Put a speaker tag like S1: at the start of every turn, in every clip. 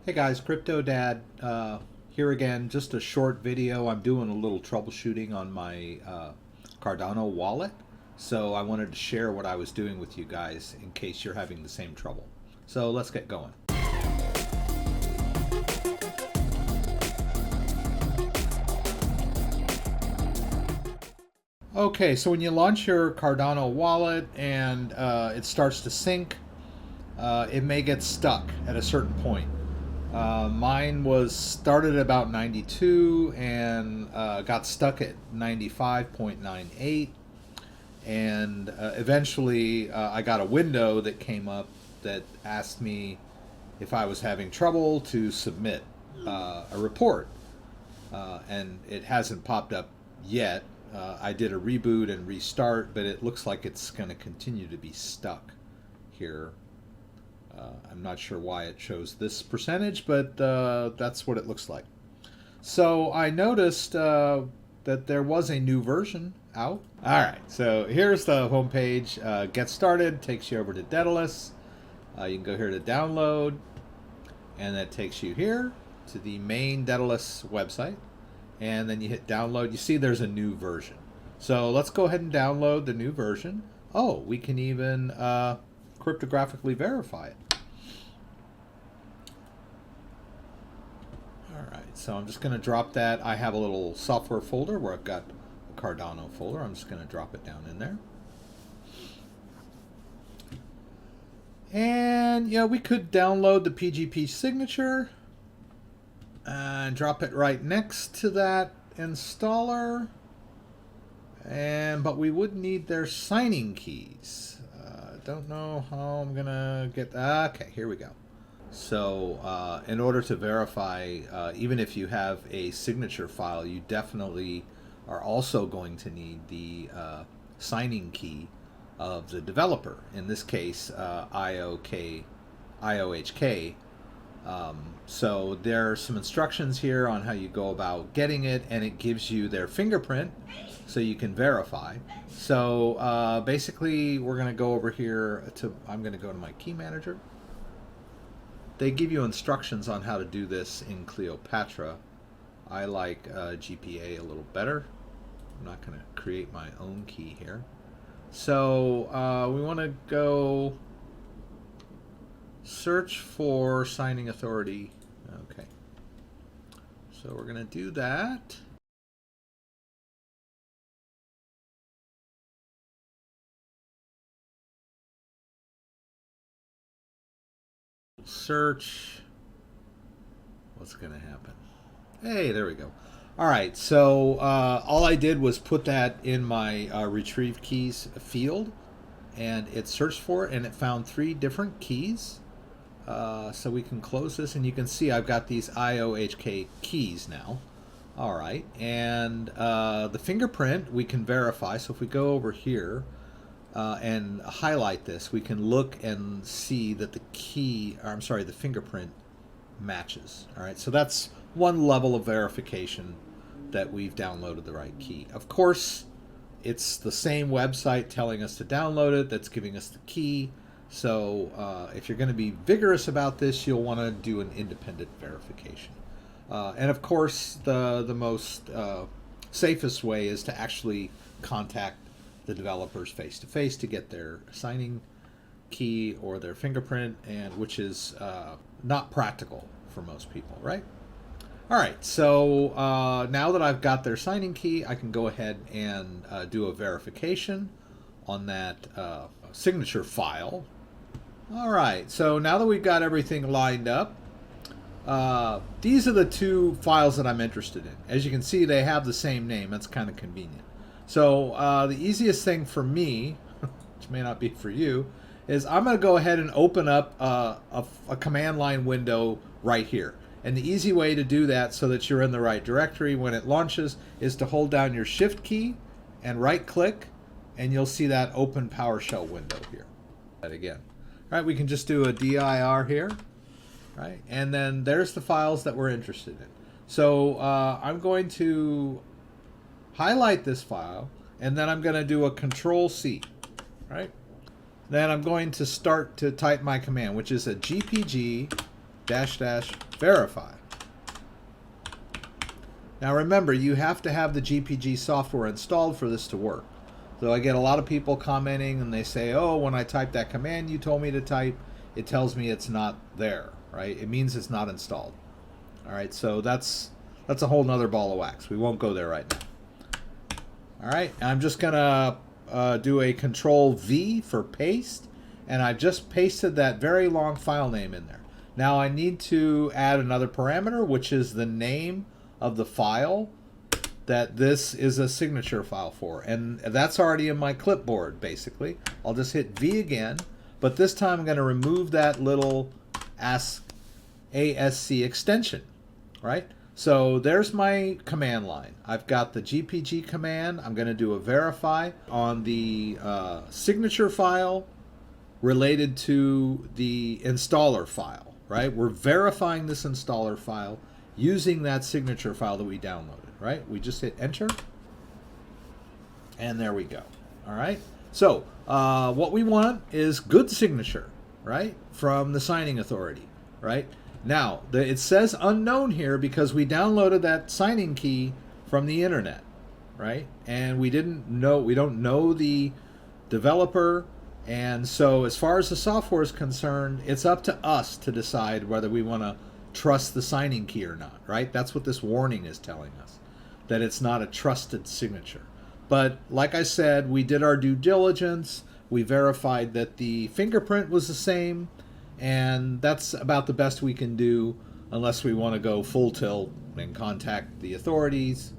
S1: Hey guys, CryptoDad here again. Just a short video. I'm doing a little troubleshooting on my Cardano wallet. So I wanted to share what I was doing with you guys in case you're having the same trouble. So let's get going. Okay, so when you launch your Cardano wallet and it starts to sync, it may get stuck at a certain point. Mine was started at about 92 and got stuck at 95.98, and eventually I got a window that came up that asked me if I was having trouble to submit a report, and it hasn't popped up yet. I did a reboot and restart, but it looks like it's going to continue to be stuck here. I'm not sure why it shows this percentage, but that's what it looks like. So I noticed that there was a new version out. All right, so here's the home page. Get started takes you over to Deadalus. You can go here to download, and that takes you here to the main Daedalus website. And then you hit download. You see there's a new version. So let's go ahead and download the new version. Oh, we can even cryptographically verify it. Alright, so I'm just going to drop that. I have a little software folder where I've got a Cardano folder. I'm just going to drop it down in there. And yeah, we could download the PGP signature and drop it right next to that installer. But we would need their signing keys. Don't know how I'm gonna get. Okay, here we go. So in order to verify, even if you have a signature file, you definitely are also going to need the signing key of the developer. In this case, IOHK. So there are some instructions here on how you go about getting it, and it gives you their fingerprint so you can verify. So basically we're going to go over here to, I'm going to go to my key manager. They give you instructions on how to do this in Cleopatra. I like GPA a little better. I'm not going to create my own key here. So we want to go search for signing authority. Okay. So we're going to do that. Search. What's going to happen? Hey, there we go. All right, so all I did was put that in my retrieve keys field, and it searched for it, and it found 3 different keys. So we can close this, and you can see I've got these IOHK keys now. All right, and the fingerprint we can verify. So if we go over here and highlight this, we can look and see that the key, or I'm sorry, the fingerprint matches. All right, so that's one level of verification that we've downloaded the right key. Of course, it's the same website telling us to download it that's giving us the key. So if you're going to be vigorous about this, you'll want to do an independent verification. And of course, the most safest way is to actually contact the developers face-to-face to get their signing key or their fingerprint, and which is not practical for most people, right? All right, so now that I've got their signing key, I can go ahead and do a verification on that signature file. All right, so now that we've got everything lined up, these are the 2 files that I'm interested in. As you can see, they have the same name. That's kind of convenient. So the easiest thing for me, which may not be for you, is I'm going to go ahead and open up a command line window right here. And the easy way to do that so that you're in the right directory when it launches is to hold down your Shift key and right-click, and you'll see that open PowerShell window here. That again. All right, we can just do a dir here, right? And then there's the files that we're interested in. So I'm going to highlight this file, and then I'm going to do a Control-C, right? Then I'm going to start to type my command, which is a GPG verify. Now remember, you have to have the GPG software installed for this to work. So I get a lot of people commenting and they say, oh, when I type that command you told me to type, it tells me it's not there, right? It means it's not installed. All right, so that's a whole nother ball of wax. We won't go there right now. All right, I'm just gonna do a Control V for paste, and I just pasted that very long file name in there. Now I need to add another parameter, which is the name of the file that this is a signature file for, and that's already in my clipboard basically. I'll just hit V again, but this time I'm going to remove that little ASC extension, right? So there's my command line. I've got the GPG command. I'm going to do a verify on the signature file related to the installer file, right? We're verifying this installer file using that signature file that we downloaded, right? We just hit enter, and there we go. All right. So what we want is good signature, right, from the signing authority, right? Now it says unknown here because we downloaded that signing key from the internet, right? And we don't know the developer, and so as far as the software is concerned, it's up to us to decide whether we want to trust the signing key or not, right? That's what this warning is telling us, that it's not a trusted signature. But like I said, we did our due diligence. We verified that the fingerprint was the same, and that's about the best we can do unless we want to go full tilt and contact the authorities,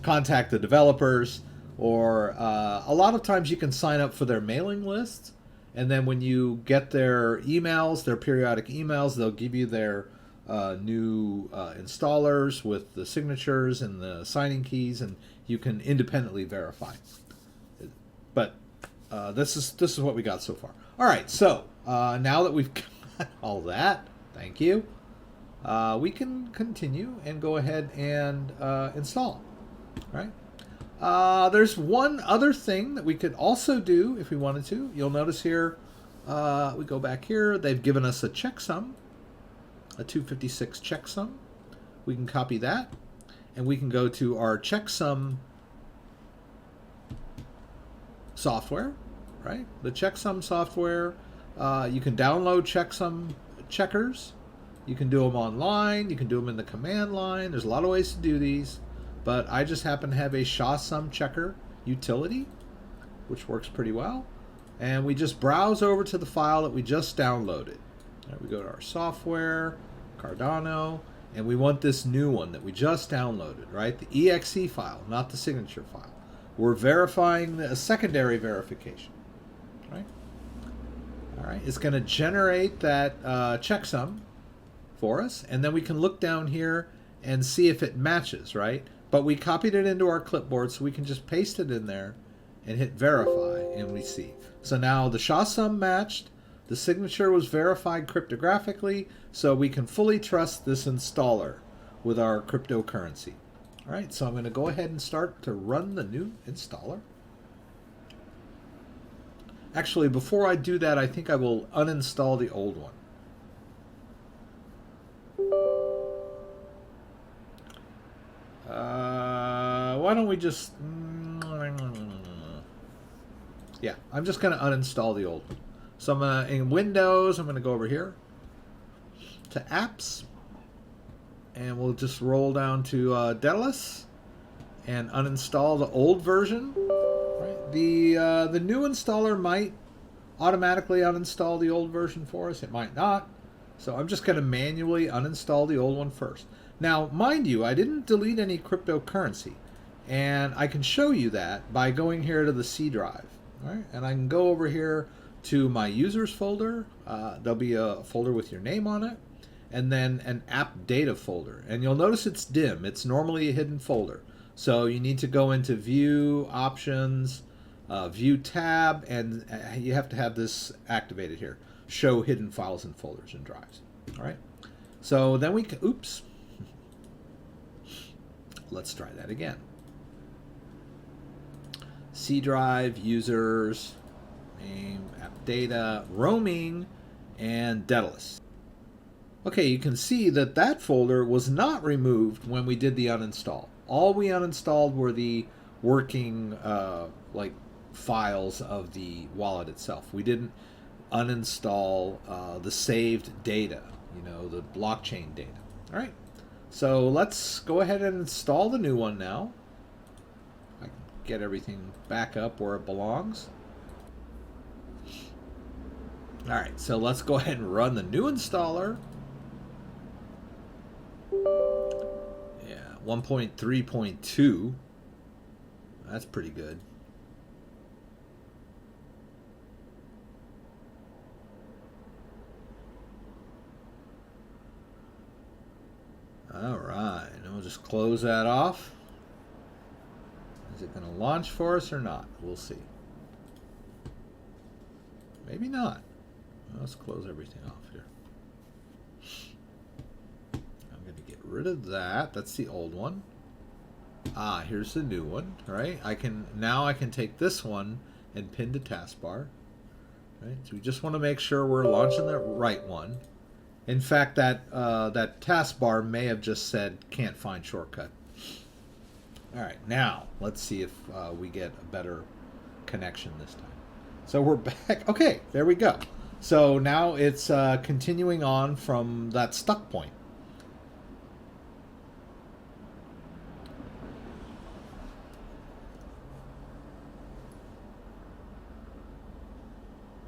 S1: contact the developers, or a lot of times you can sign up for their mailing lists. And then when you get their emails, their periodic emails, they'll give you their new installers with the signatures and the signing keys, and you can independently verify. But this is what we got so far. All right, so now that we've got all that, thank you, we can continue and go ahead and install. All right. There's one other thing that we could also do if we wanted to. You'll notice here, we go back here, they've given us a checksum, a 256 checksum. We can copy that, and we can go to our checksum software, right? The checksum software, you can download checksum checkers. You can do them online, you can do them in the command line. There's a lot of ways to do these. But I just happen to have a Checksum checker utility, which works pretty well. And we just browse over to the file that we just downloaded. Right, we go to our software, Cardano, and we want this new one that we just downloaded, right? The exe file, not the signature file. We're verifying a secondary verification, right? All right, it's going to generate that checksum for us, and then we can look down here and see if it matches, right? But we copied it into our clipboard, so we can just paste it in there and hit verify, and we see. So now the Checksum matched, the signature was verified cryptographically, so we can fully trust this installer with our cryptocurrency. All right, so I'm going to go ahead and start to run the new installer. Actually, before I do that, I think I will uninstall the old one. Why don't we just... Yeah, I'm just going to uninstall the old one. So I'm going to, in Windows, I'm going to go over here to Apps, and we'll just roll down to Daedalus and uninstall the old version. Right? The new installer might automatically uninstall the old version for us. It might not. So I'm just going to manually uninstall the old one first. Now, mind you, I didn't delete any cryptocurrency, and I can show you that by going here to the C drive. All right? And I can go over here to my users folder. There'll be a folder with your name on it, and then an app data folder. And you'll notice it's dim. It's normally a hidden folder. So you need to go into View, Options, View tab, and you have to have this activated here. Show hidden files and folders and drives. All right. So then we can, oops. Let's try that again. C drive, users, name, app data, roaming, and Deadalus. Okay, you can see that that folder was not removed when we did the uninstall. All we uninstalled were the working like files of the wallet itself. We didn't uninstall the saved data, you know, the blockchain data. All right, so let's go ahead and install the new one now. I can get everything back up where it belongs. All right, so let's go ahead and run the new installer. Yeah, 1.3.2. That's pretty good. All right, and we'll just close that off. Is it going to launch for us or not? We'll see. Maybe not. Let's close everything off here. I'm going to get rid of that. That's the old one. Ah, here's the new one, right? I can take this one and pin to taskbar. Right? So we just want to make sure we're launching the right one. In fact, that that taskbar may have just said can't find shortcut. All right, now let's see if we get a better connection this time. So we're back. Okay, there we go. So now it's continuing on from that stuck point.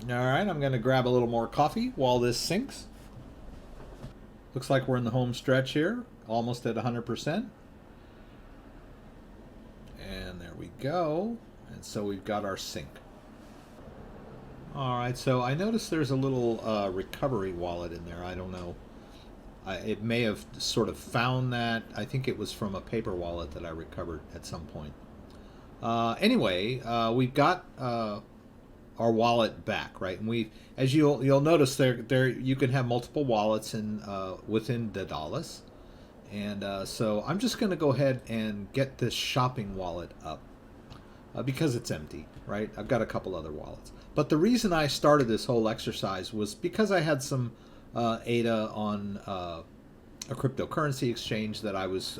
S1: All right, I'm going to grab a little more coffee while this syncs. Looks like we're in the home stretch here, almost at 100%. And there we go. And so we've got our sync. All right, so I noticed there's a little recovery wallet in there. I don't know. It may have sort of found that. I think it was from a paper wallet that I recovered at some point. Anyway, we've got our wallet back, right? And we, as you'll notice, there you can have multiple wallets in within Daedalus. And so I'm just going to go ahead and get this shopping wallet up because it's empty, right? I've got a couple other wallets. But the reason I started this whole exercise was because I had some ADA on a cryptocurrency exchange that I was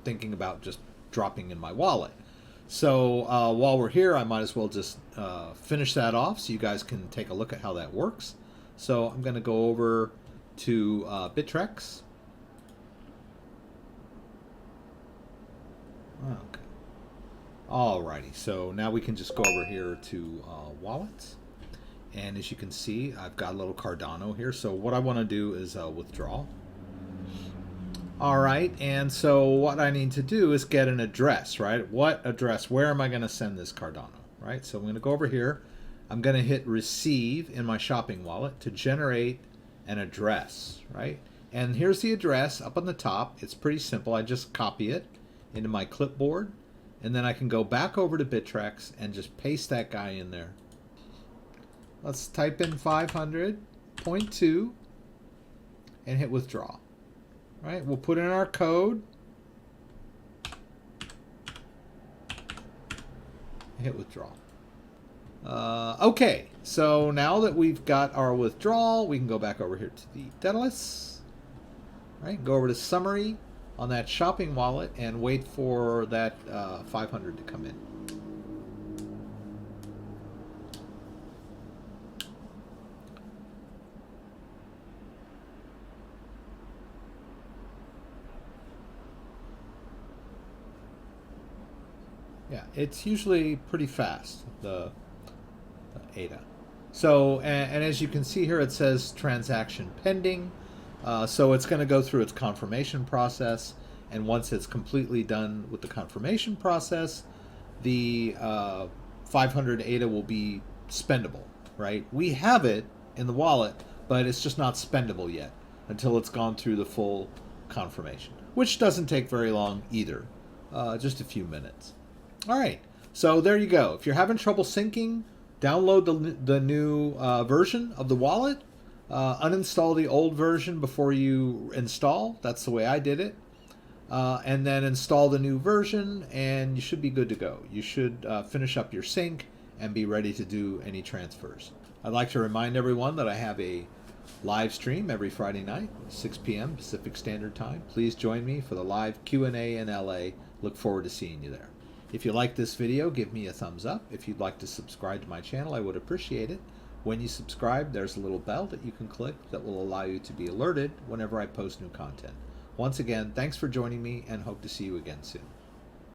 S1: thinking about just dropping in my wallet. So while we're here, I might as well just finish that off so you guys can take a look at how that works. So I'm going to go over to Bittrex. Okay. Alrighty, so now we can just go over here to wallets. And as you can see, I've got a little Cardano here. So what I want to do is withdraw. All right, and so what I need to do is get an address, right? What address? Where am I going to send this Cardano, right? So I'm going to go over here. I'm going to hit receive in my shopping wallet to generate an address, right? And here's the address up on the top. It's pretty simple. I just copy it into my clipboard, and then I can go back over to Bittrex and just paste that guy in there. Let's type in 500.2 and hit withdraw. Right, we'll put in our code, hit withdraw. Okay, so now that we've got our withdrawal, we can go back over here to the Deadalus. Right, go over to summary on that shopping wallet and wait for that 500 to come in. Yeah, it's usually pretty fast, the ADA. So, and as you can see here, it says transaction pending. So it's going to go through its confirmation process. And once it's completely done with the confirmation process, the 500 ADA will be spendable, right? We have it in the wallet, but it's just not spendable yet until it's gone through the full confirmation, which doesn't take very long either, just a few minutes. All right, so there you go. If you're having trouble syncing, download the new version of the wallet. Uninstall the old version before you install. That's the way I did it. And then install the new version, and you should be good to go. You should finish up your sync and be ready to do any transfers. I'd like to remind everyone that I have a live stream every Friday night, 6 p.m. Pacific Standard Time. Please join me for the live Q&A in LA. Look forward to seeing you there. If you like this video, give me a thumbs up. If you'd like to subscribe to my channel, I would appreciate it. When you subscribe, there's a little bell that you can click that will allow you to be alerted whenever I post new content. Once again, thanks for joining me and hope to see you again soon.